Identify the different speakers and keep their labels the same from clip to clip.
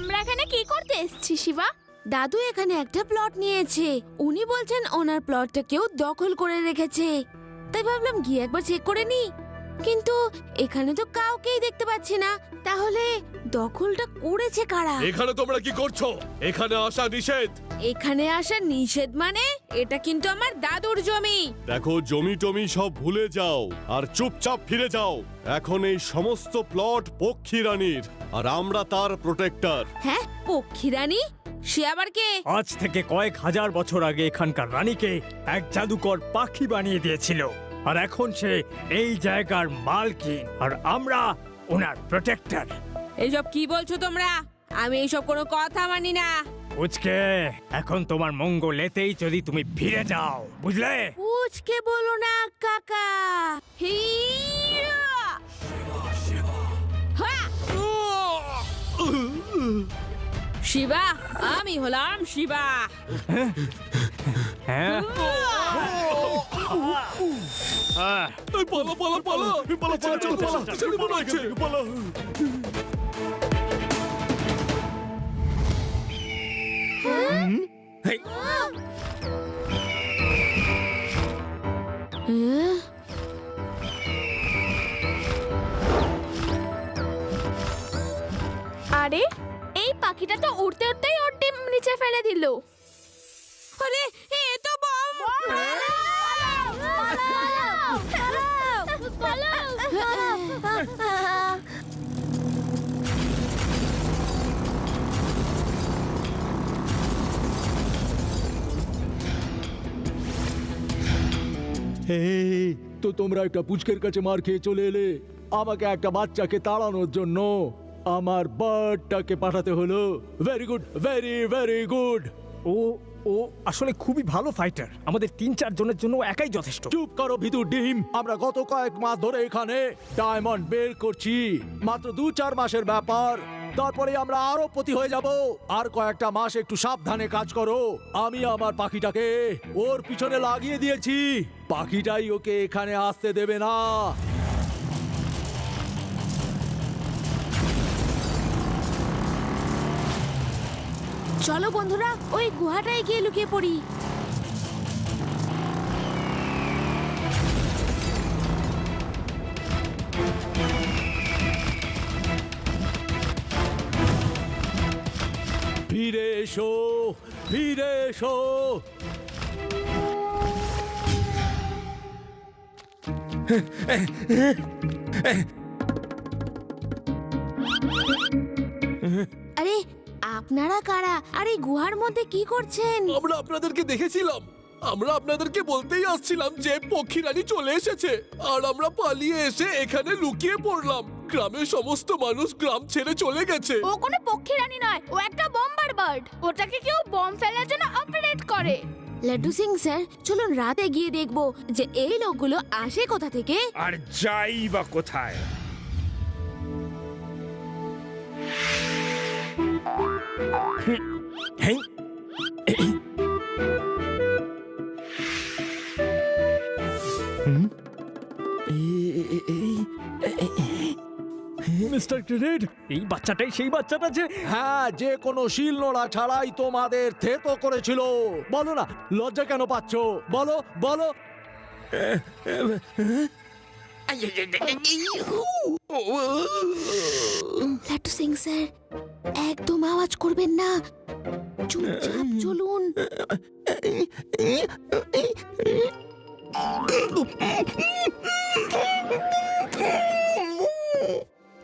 Speaker 1: আমরা এখানে কি করতে এসেছি শিবা?
Speaker 2: দাদু এখানে একটা প্লট নিয়েছে। উনি বলছেন ওনার প্লটটা কেউ দখল করে রেখেছে, তাই ভাবলাম গিয়ে একবার চেক করে নি। কিন্তু এখানে তো কাউকেই দেখতে পাচ্ছি না। তাহলে দখলটা করেছে কারা?
Speaker 3: এখানে তোমরা কি করছো? এখানে আসা নিষেধ।
Speaker 2: এখানে আসা নিষেধ মানে? এটা কিন্তু আমার দাদুর জমি।
Speaker 3: দেখো, জমি টমি সব ভুলে যাও আর চুপচাপ ফিরে যাও। এখন এই সমস্ত প্লট পক্ষী রানীর, আর আমরা তার প্রোটেক্টর।
Speaker 2: হ্যাঁ, পক্ষী রানী? সে আবার কে?
Speaker 4: আজ থেকে কয়েক হাজার বছর আগে এখানকার রানীকে এক জাদুকর পাখি বানিয়ে দিয়েছিল, আর এখন সে এই জায়গার মালকিন, আর আমরা ওনার প্রোটেক্টর।
Speaker 2: এইসব কি বলছো তোমরা? আমি এইসব কোনো কথা মানি না।
Speaker 4: উচকে, এখন তোমার মঙ্গল এতেই যদি তুমি ফিরে যাও, বুঝলে?
Speaker 2: উচকে বলো না কাকা। হিয়া! হা! শিবা, আমি হলাম শিবা।
Speaker 4: হ্যাঁ,
Speaker 3: এই পালা পালা পালা পালা পালা, চলো পালা, ছেড়ে মনে হচ্ছে পালা।
Speaker 4: হেই,
Speaker 1: আরে এই পাখিটা তো উড়তে উড়তেই ওর ডিম নিচে ফেলে দিল।
Speaker 2: আরে এ তো বম!
Speaker 5: এই তো তোমরা একটা পুচকের কাছে মার খেয়ে চলে এলে আমাকে একটা বাচ্চাকে তাড়ানোর জন্য আমার বার্ডটাকে পাঠাতে হলো। Very good, very very good.
Speaker 4: ও ও আসলে খুবই ভালো ফাইটার। আমাদের ৩-৪ জনের জন্য ও একাই যথেষ্ট।
Speaker 5: চুপ করো ভিতুর ডিম। আমরা গত কয়েক মাস ধরে এখানে ডায়মন্ড বের করছি। মাত্র ২-৪ মাসের ব্যাপার, তারপরে আমরা আরো পতি হয়ে যাব। আর কয়েকটা মাস একটু সাবধানে কাজ করো। আমি আমার পাখিটাকে ওর পিছনে লাগিয়ে দিয়েছি। পাখিটাই ওকে এখানে আসতে দেবে না।
Speaker 2: চলো বন্ধুরা, ওই গুহাটায় গিয়ে লুকিয়ে পড়ি।
Speaker 5: ফিরে এসো, ফিরে এসো।
Speaker 2: আরে আপনারা কারা? আর এই গুহার মধ্যে কি করছেন?
Speaker 3: আমরা আপনাদেরকে দেখেছিলাম। আমরা আপনাদেরকে বলতেই আসছিলাম যে পক্ষী রানী চলে এসেছে, আর আমরা পালিয়ে এসে এখানে লুকিয়ে পড়লাম। গ্রামের সমস্ত মানুষ গ্রাম ছেড়ে চলে গেছে।
Speaker 1: ও কোনো পক্ষী রানী নয়, ও একটা বম্বার বার্ড। ওটাকে কেউ বম ফেলার জন্য অপারেট করে।
Speaker 2: লাড্ডু সিং স্যার, চলুন রাতে গিয়ে দেখবো যে এই লোকগুলো আসে কোথা থেকে।
Speaker 6: আর যাই বা কোথায়।
Speaker 4: হেই, মিস্টার গ্রেনেড, এই বাচ্চাটাই সেই বাচ্চাটা যে...
Speaker 5: হ্যাঁ, যে কোনো শিল নোড়া ছাড়াই তোমাদের থেতো করেছিল। বলো না, লজ্জা কেন পাচ্ছ? বলো বলো।
Speaker 2: লাড্ডু সিং স্যার, একদম আওয়াজ করবেন না, চুপচাপ চলুন।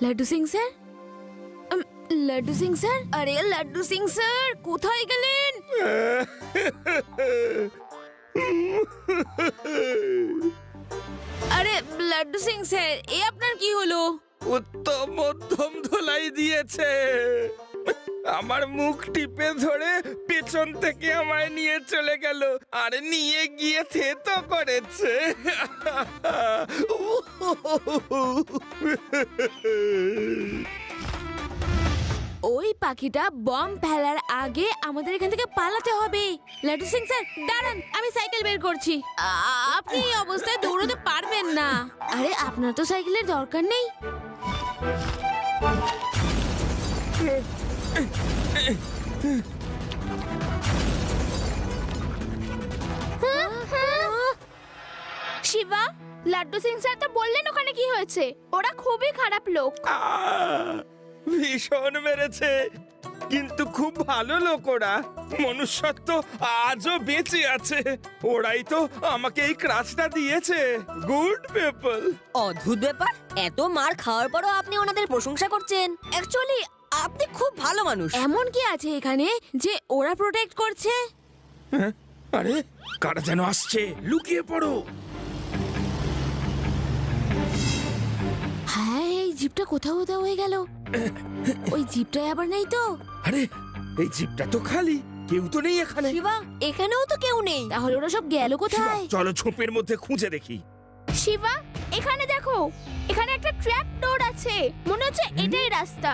Speaker 2: লাড্ডু সিং স্যার, লাড্ডু সিং স্যার, আরে লাড্ডু সিং স্যার কোথায় গেলেন? আরে লাড্ডু সিং স্যার, এ আপনার কি হলো?
Speaker 6: উত্তম মধ্যম ধোলাই দিয়েছে। আমার মুখ টিপে ধরে পেছন থেকে আমায় নিয়ে চলে গেল, আর নিয়ে গিয়ে থেতো করেছে।
Speaker 2: ওই পাখিটা বম ফেলার আগে আমাদের এখান থেকে পালাতে হবে। লাড্ডু সিং স্যার দাঁড়ান, আমি সাইকেল বের করছি। আপনি এই অবস্থায় দৌড়াতে পারবেন না। আরে আপনার তো সাইকেলের দরকার নেই।
Speaker 1: শিবা, লাড্ডু সিং স্যার তো বললেন ওখানে কি হয়েছে। ওরা খুবই খারাপ লোক।
Speaker 6: ভীষণ মেরেছে, কিন্তু খুব ভালো লোক ওরা। মনুষ্যত্ব আজও বেঁচে আছে। ওরাই তো আমাকে এই ক্রাশটা দিয়েছে। Good people.
Speaker 7: অদ্ভুত ব্যাপার, এত মার খাওয়ার পরও আপনি ওনাদের প্রশংসা করছেন। অ্যাকচুয়ালি আপনি খুব ভালো মানুষ।
Speaker 2: এমন কি আছে এখানে যে ওরা প্রোটেক্ট করছে?
Speaker 6: আরে কারা যেন আসছে, লুকিয়ে পড়ো।
Speaker 2: হ্যাঁ, এই জিপটা কোথাও কোথাও হয়ে গেল। ওই জিপটায় আবার নেই তো?
Speaker 6: আরে এই জিপটা তো খালি, কেউ তো নেই এখানে।
Speaker 7: শিবা, এখানেও তো কেউ নেই।
Speaker 2: তাহলে ওরা সব গেল কোথায়?
Speaker 6: চলো ঝোপের মধ্যে খুঁজে দেখি।
Speaker 1: শিবা, এখানে দেখো, এখানে একটা ট্র্যাপ ডোর আছে। মনে হচ্ছে এটাই রাস্তা।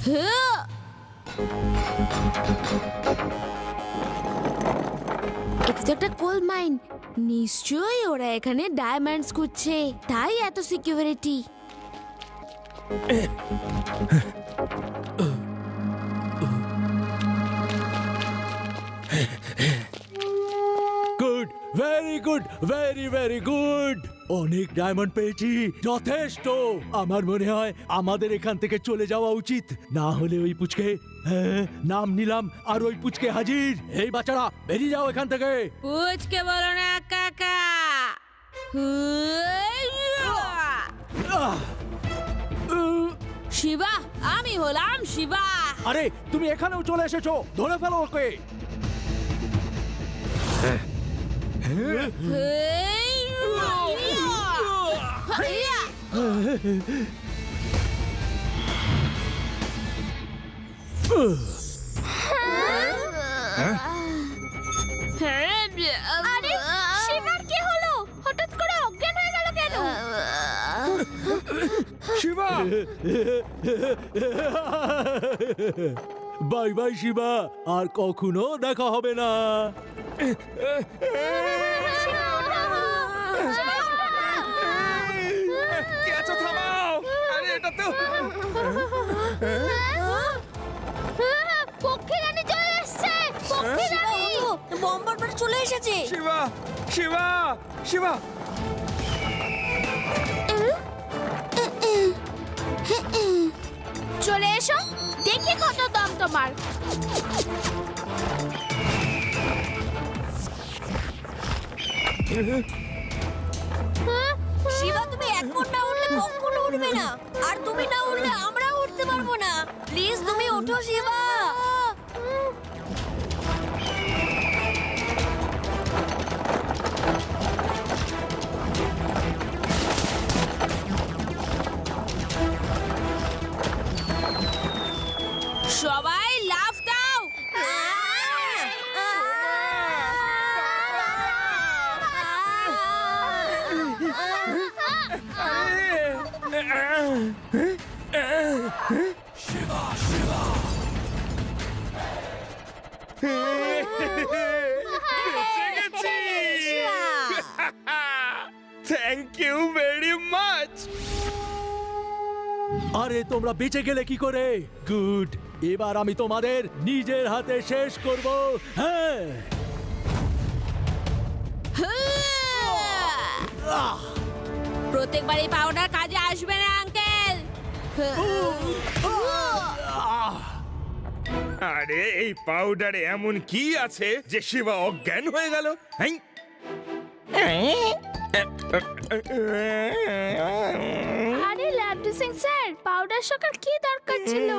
Speaker 2: হ্যাঁ। এটা তো একটা কোল মাইন। নিশ্চয়ই ওরা এখানে ডায়মন্ডস খুঁজছে, তাই এত security.
Speaker 5: Good, very good, very very good. অনেক ডায়মন্ড পেয়েছি, যথেষ্ট। আমার মনে হয় আমাদের এখান থেকে চলে যাওয়া উচিত, না হলে ওই পুচকে, হ্যাঁ, নাম নিলাম আর ওই পুচকে হাজির। এই বাচ্চারা বেরিয়ে যাও এখান থেকে।
Speaker 2: পুচকে বলো না কাকা।
Speaker 5: আহ!
Speaker 2: শিবা, আমি হলাম শিবা।
Speaker 5: আরে তুমি এখানেও চলে এসেছো, ধরে ফেলো ওকে।
Speaker 1: আরে শিবার কি হলো? হঠাৎ করে অজ্ঞান হয়ে গেল কেন?
Speaker 6: শিবা,
Speaker 5: বাই বাই শিবা, আর কখনো দেখা হবে না।
Speaker 6: কে আছো? থামাও। আরে এটা তো
Speaker 1: পক্ষী রানী চলে এসেছে। পক্ষী রানী
Speaker 7: বম্বার চলে এসেছে।
Speaker 6: শিবা, শিবা, শিবা।
Speaker 1: চলে এসো, দেখি কত দম তোমার।
Speaker 7: শিবা, তুমি এখন না উঠলে কখনো উঠবে না, আর তুমি না উঠলে আমরা উঠতে পারবো না। প্লিজ তুমি ওঠো শিবা।
Speaker 2: সবাই লাফ দাও।
Speaker 6: Thank you very much.
Speaker 5: আরে তোমরা বেঁচে গেলে কি করে? গুড, এবার আমি তোমাদের নিজের হাতে শেষ করব। হ্যাঁ,
Speaker 2: প্রত্যেকবার এই পাউডার কাজে আসবে না আঙ্কেল।
Speaker 6: আরে এই পাউডারে এমন কি আছে যে শিবা অজ্ঞান হয়ে গেল?
Speaker 1: আরে লাড্ডু সিং স্যার, পাউডার সকার কি দরকার ছিল?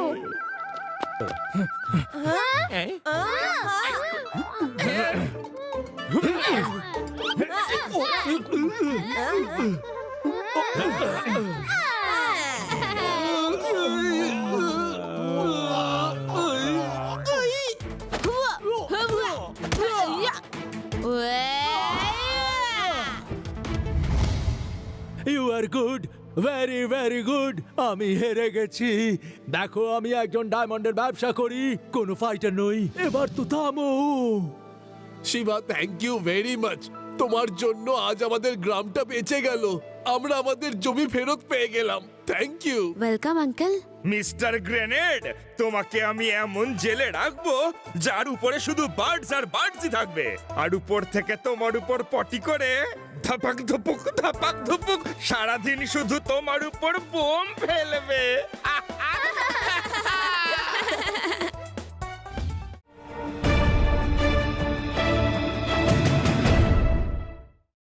Speaker 5: You are good, very very good. আমি হেরে গেছি। দেখো, আমি একজন ডায়মন্ডের ব্যবসা করি, কোনো ফাইটার নই। এবার তো থামো।
Speaker 3: Shiva, thank you very much. তোমার জন্য আজ আমাদের গ্রামটা বেঁচে গেল। আমরা আমাদের জমি ফেরত পেয়ে গেলাম। Thank you.
Speaker 2: Welcome uncle.
Speaker 6: Mister grenade, তোমাকে আমি এমন জেলে রাখবো যার উপরে শুধু বার্ডস আর বার্ডসই থাকবে, আর উপর থেকে তোমার উপর পটি করে ধাপাক ধুপুক সারাদিন শুধু তোমার উপর বোম ফেলবে।